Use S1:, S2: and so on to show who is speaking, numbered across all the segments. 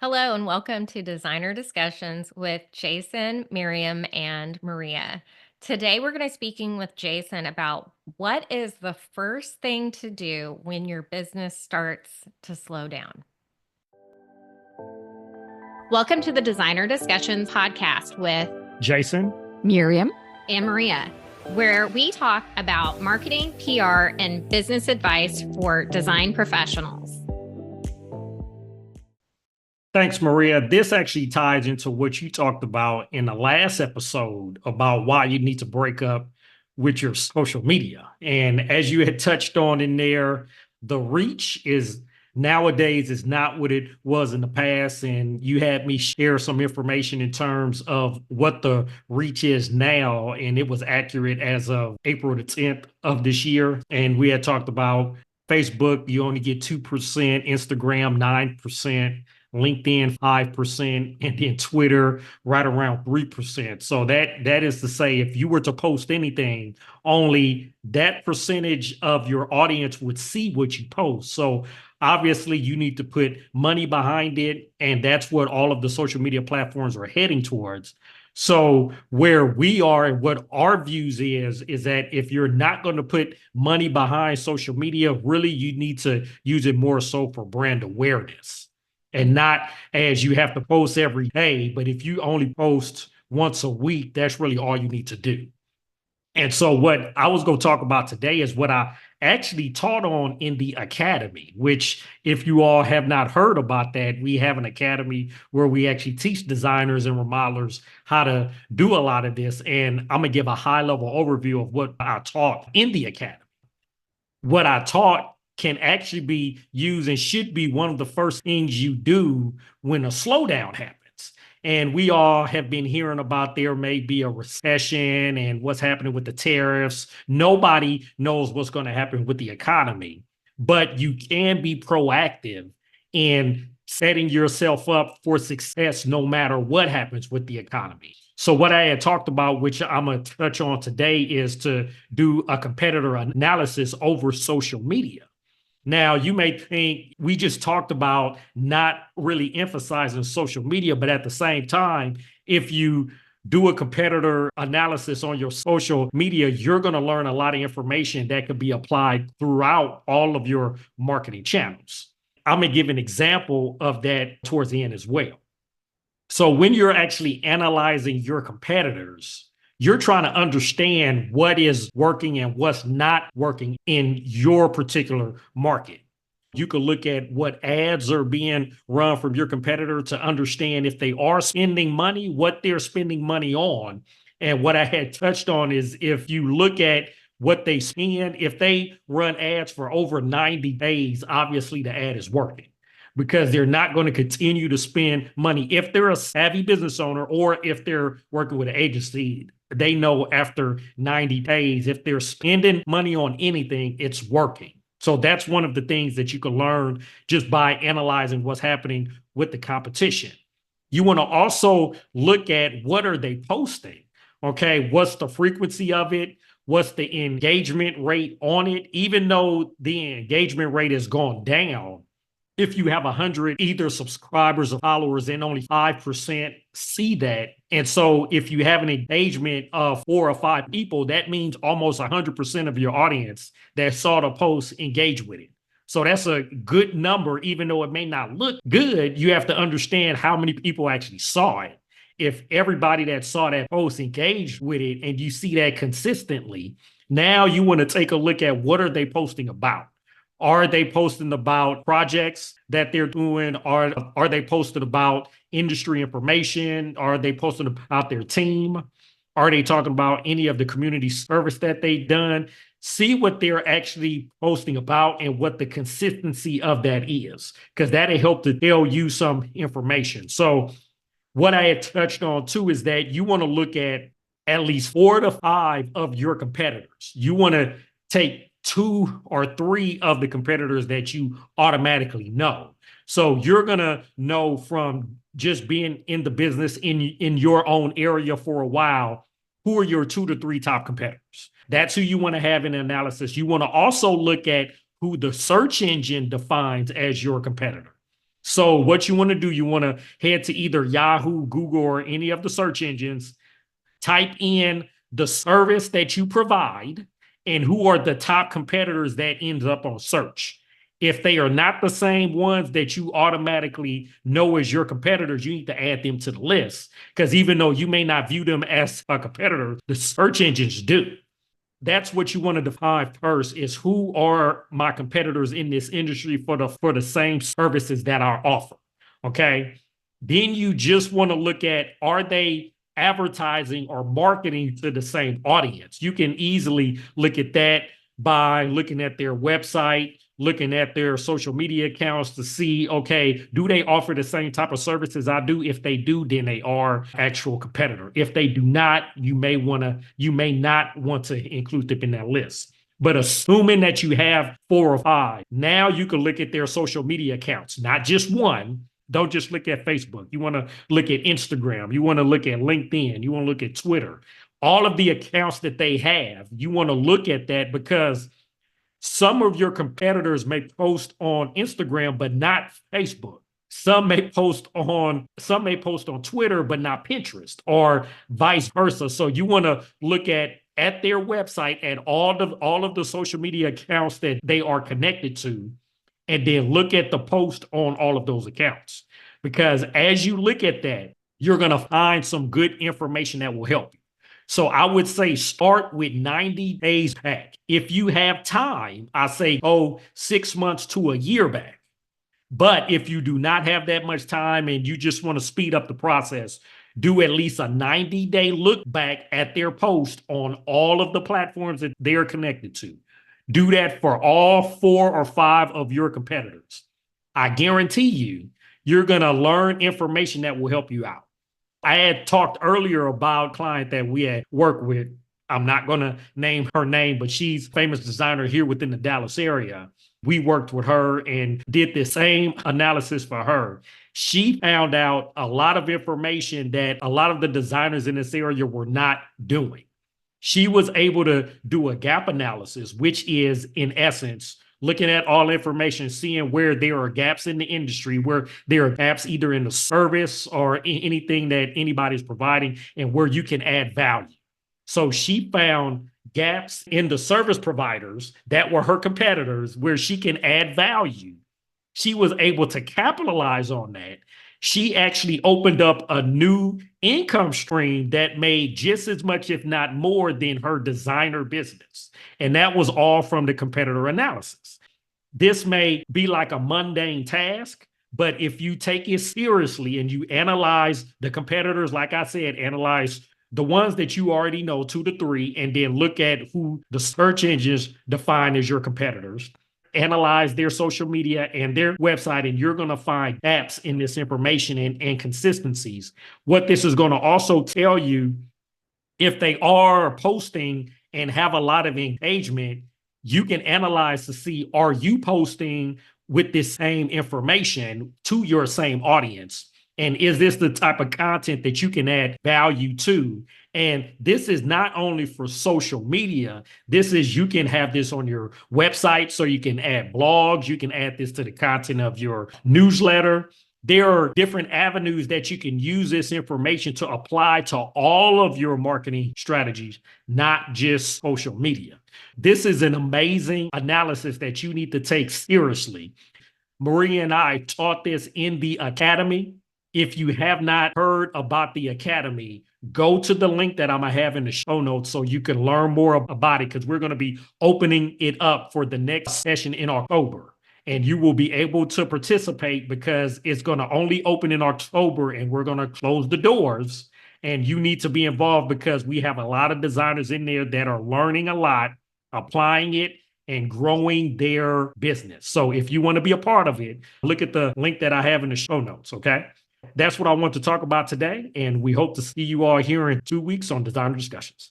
S1: Hello and welcome to Designer Discussions with Jason, Miriam, and Maria. Today we're going to be speaking with Jason about what is the first thing to do when your business starts to slow down. Welcome to the Designer Discussions podcast with
S2: Jason,
S3: Miriam,
S1: and Maria, where we talk about marketing, PR, and business advice for design professionals.
S2: thanks, Maria. This actually ties into what you talked about in the last episode about why you need to break up with your social media. And as you had touched on in there, the reach is nowadays is not what it was in the past. And you had me share some information in terms of what the reach is now. And it was accurate as of April the 10th of this year. And we had talked about Facebook, you only get 2%, Instagram, 9%. LinkedIn 5%, and then Twitter right around 3%. So that is to say, if you were to post anything, only that percentage of your audience would see what you post. So obviously you need to put money behind it, and that's what all of the social media platforms are heading towards. So where we are and what our views is that if you're not going to put money behind social media, really you need to use it more so for brand awareness. And not as you have to post every day, but if you only post once a week, that's really all you need to do. And so what I was going to talk about today is what I actually taught on in the academy, which if you all have not heard about that, we have an academy where we actually teach designers and remodelers how to do a lot of this. And I'm going to give a high level overview of what I taught in the academy. What I taught can actually be used and should be one of the first things you do when a slowdown happens. And we all have been hearing about there may be a recession and what's happening with the tariffs. Nobody knows what's going to happen with the economy, but you can be proactive in setting yourself up for success no matter what happens with the economy. So what I had talked about, which I'm going to touch on today, is to do a competitor analysis over social media. Now, you may think we just talked about not really emphasizing social media, but at the same time, if you do a competitor analysis on your social media, you're going to learn a lot of information that could be applied throughout all of your marketing channels. I'm going to give an example of that towards the end as well. So when you're actually analyzing your competitors, you're trying to understand what is working and what's not working in your particular market. You could look at what ads are being run from your competitor to understand if they are spending money, what they're spending money on. And what I had touched on is if you look at what they spend, if they run ads for over 90 days, obviously the ad is working, because they're not going to continue to spend money. If they're a savvy business owner or if they're working with an agency, they know after 90 days, if they're spending money on anything, it's working. So that's one of the things that you can learn just by analyzing what's happening with the competition. You want to also look at what are they posting? Okay, what's the frequency of it? What's the engagement rate on it? Even though the engagement rate has gone down, if you have 100 either subscribers or followers and only 5% see that. And so if you have an engagement of 4 or 5 people, that means almost 100% of your audience that saw the post engage with it. So that's a good number, even though it may not look good. You have to understand how many people actually saw it. If everybody that saw that post engaged with it and you see that consistently, now you want to take a look at what are they posting about. Are they posting about projects that they're doing? Are they posting about industry information? Are they posting about their team? Are they talking about any of the community service that they've done? See what they're actually posting about and what the consistency of that is, because that'll help to tell you some information. So what I had touched on too is that you want to look at least 4 to 5 of your competitors. You want to take 2 or 3 of the competitors that you automatically know. So you're going to know from just being in the business in your own area for a while, who are your 2 to 3 top competitors. That's who you want to have in analysis. You want to also look at who the search engine defines as your competitor. So what you want to do, you want to head to either Yahoo, Google, or any of the search engines, type in the service that you provide and who are the top competitors that ends up on search. If they are not the same ones that you automatically know as your competitors, you need to add them to the list. Because even though you may not view them as a competitor, the search engines do. That's what you want to define first, is who are my competitors in this industry for the same services that I offer. Okay. Then you just want to look at, are they advertising or marketing to the same audience? You can easily look at that by looking at their website, looking at their social media accounts to see, okay, do they offer the same type of services I do? If they do, then they are actual competitor. If they do not, you may not want to include them in that list. But assuming that you have 4 or 5, now you can look at their social media accounts, not just one. Don't just look at Facebook. You want to look at Instagram. You want to look at LinkedIn. You want to look at Twitter. All of the accounts that they have, you want to look at that, because some of your competitors may post on Instagram, but not Facebook. Some may post on Twitter, but not Pinterest, or vice versa. So you want to look at their website, at all of the social media accounts that they are connected to, and then look at the post on all of those accounts. Because as you look at that, you're going to find some good information that will help you. So I would say start with 90 days back. If you have time, I say go 6 months to a year back. But if you do not have that much time and you just want to speed up the process, do at least a 90-day look back at their post on all of the platforms that they're connected to. Do that for all 4 or 5 of your competitors. I guarantee you're going to learn information that will help you out. I had talked earlier about a client that we had worked with. I'm not going to name her name, but she's a famous designer here within the Dallas area. We worked with her and did the same analysis for her. She found out a lot of information that a lot of the designers in this area were not doing. She was able to do a gap analysis, which is, in essence, looking at all information, seeing where there are gaps in the industry, where there are gaps either in the service or anything that anybody's providing, and where you can add value. So she found gaps in the service providers that were her competitors where she can add value. She was able to capitalize on that. She actually opened up a new income stream that made just as much, if not more, than her designer business. And that was all from the competitor analysis. This may be like a mundane task, but if you take it seriously and you analyze the competitors, like I said, analyze the ones that you already know, 2 to 3, and then look at who the search engines define as your competitors, analyze their social media and their website, and you're going to find gaps in this information and consistencies. What this is going to also tell you, if they are posting and have a lot of engagement, you can analyze to see, are you posting with this same information to your same audience? And is this the type of content that you can add value to? And this is not only for social media. This is, you can have this on your website, so you can add blogs. You can add this to the content of your newsletter. There are different avenues that you can use this information to apply to all of your marketing strategies, not just social media. This is an amazing analysis that you need to take seriously. Maria and I taught this in the academy. If you have not heard about the academy, go to the link that I'm going to have in the show notes so you can learn more about it, because we're going to be opening it up for the next session in October. And you will be able to participate because it's going to only open in October, and we're going to close the doors. And you need to be involved because we have a lot of designers in there that are learning a lot, applying it, and growing their business. So if you want to be a part of it, look at the link that I have in the show notes. Okay. That's what I want to talk about today. And we hope to see you all here in 2 weeks on Designer Discussions.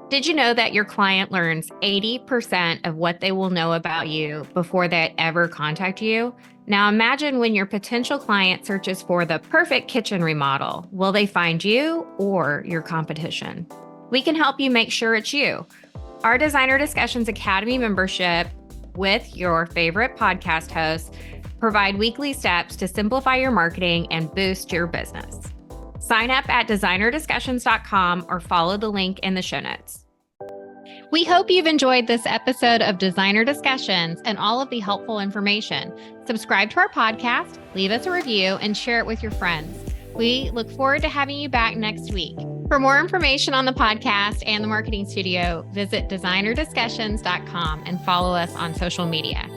S1: Did you know that your client learns 80% of what they will know about you before they ever contact you? Now imagine when your potential client searches for the perfect kitchen remodel. Will they find you or your competition? We can help you make sure it's you. Our Designer Discussions Academy membership with your favorite podcast hosts provide weekly steps to simplify your marketing and boost your business. Sign up at designerdiscussions.com or follow the link in the show notes. We hope you've enjoyed this episode of Designer Discussions and all of the helpful information. Subscribe to our podcast, leave us a review, and share it with your friends. We look forward to having you back next week. For more information on the podcast and the marketing studio, visit designerdiscussions.com and follow us on social media.